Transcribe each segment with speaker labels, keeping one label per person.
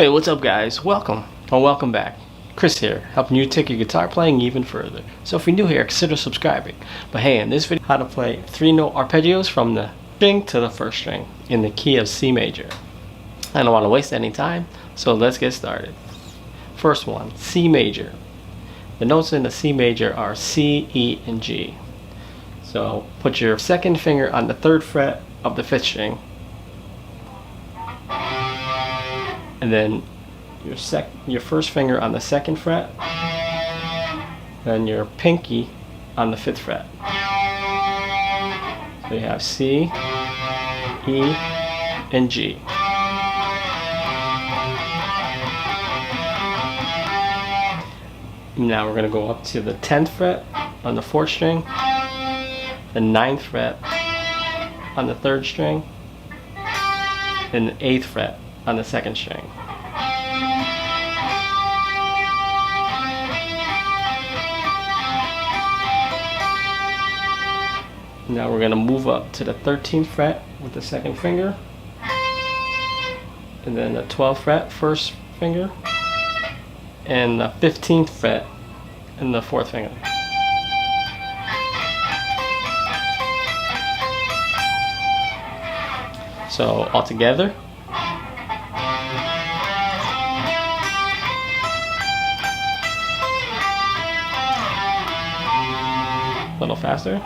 Speaker 1: Hey, what's up guys? Welcome or welcome back. Chris here, helping you take your guitar playing even further. So if you're new here, consider subscribing. But hey, in this video, how to play 3-note arpeggios from the string to the first string in the key of C major. I don't want to waste any time, so let's get started. First one, C major. The notes in the C major are C, E, and G. So put your second finger on the 3rd fret of the 5th string, and then your first finger on the 2nd fret, then your pinky on the 5th fret. So you have C, E, and G. Now we're going to go up to the 10th fret on the 4th string, the 9th fret on the 3rd string, and the 8th fret on the 2nd string. Now we're going to move up to the 13th fret with the 2nd finger, and then the 12th fret, 1st finger, and the 15th fret and the 4th finger. So all together. A little faster.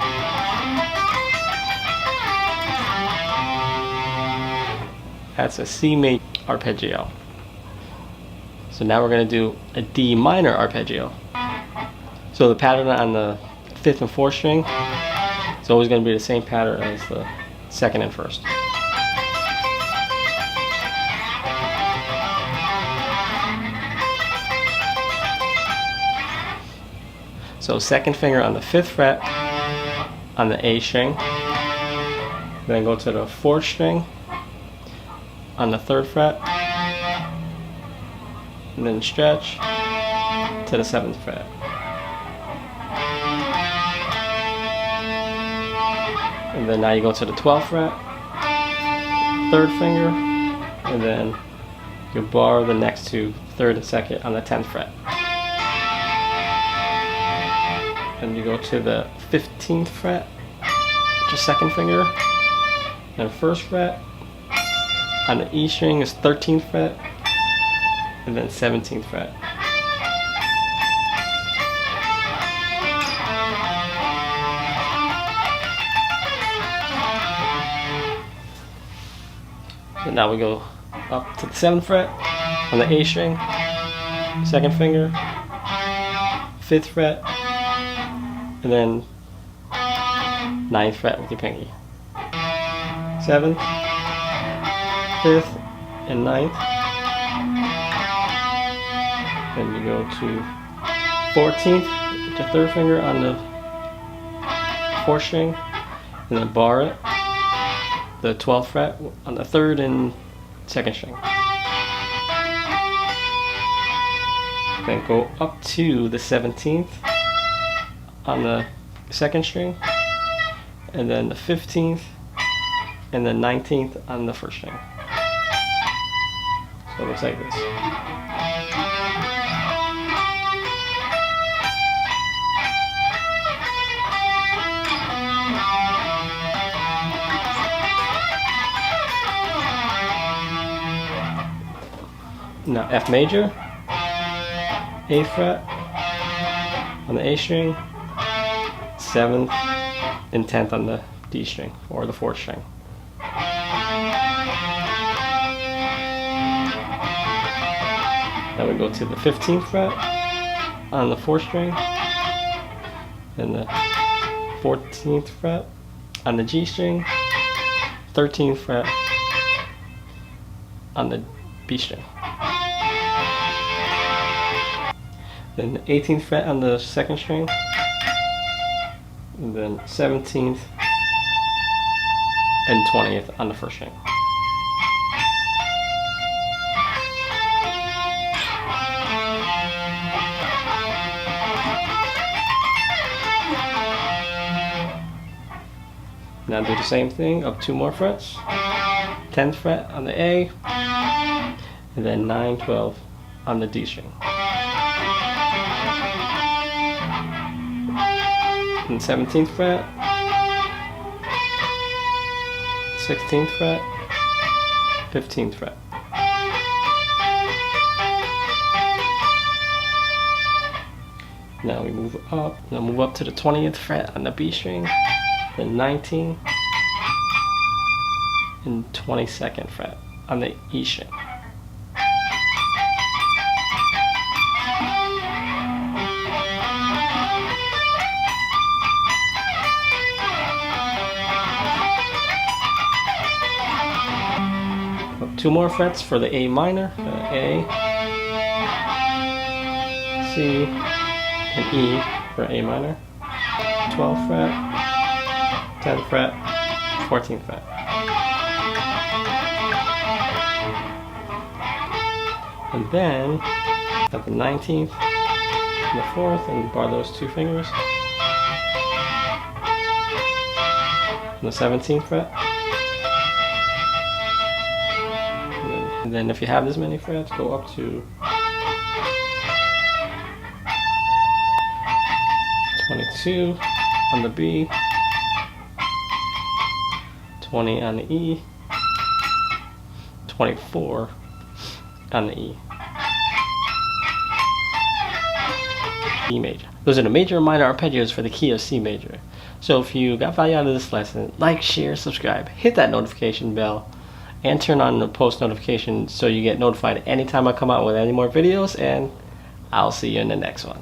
Speaker 1: That's a C major arpeggio. So now we're going to do a D minor arpeggio. So the pattern on the 5th and 4th string is always going to be the same pattern as the 2nd and 1st. So 2nd finger on the 5th fret on the A string, then go to the 4th string on the 3rd fret, and then stretch to the 7th fret. And then now you go to the 12th fret, 3rd finger, and then you bar the next two, 3rd and 2nd on the 10th fret. And you go to the 15th fret, with your 2nd finger, and 1st fret. On the E string is 13th fret, and then 17th fret. And now we go up to the 7th fret on the A string, 2nd finger, 5th fret, and then 9th fret with your pinky. 7th, 5th, and 9th. Then you go to 14th with your 3rd finger on the 4th string, and then bar it. The 12th fret on the 3rd and 2nd string. Then go up to the 17th on the 2nd string, and then the 15th, and the 19th on the 1st string. So it looks like this. Now F major, 8th fret on the A string, 7th and 10th on the D string or the 4th string. Then we go to the 15th fret on the 4th string, and the 14th fret on the G string, 13th fret on the B string. Then the 18th fret on the 2nd string, and then 17th and 20th on the 1st string. Now do the same thing up 2 more frets. 10th fret on the A, and then 9, 12 on the D string. And 17th fret, 16th fret, 15th fret. Now we move up. Now move up to the 20th fret on the B string, then 19, and 22nd fret on the E string. Two more frets for the A minor, A, C, and E for A minor. 12th fret, 10th fret, 14th fret. And then at the 19th and the 4th, and bar those two fingers. And the 17th fret. And then if you have this many frets, go up to 22 on the B, 20 on the E, 24 on the E. E major. Those are the major and minor arpeggios for the key of C major. So if you got value out of this lesson, like, share, subscribe, hit that notification bell, and turn on the post notification so you get notified anytime I come out with any more videos, and I'll see you in the next one.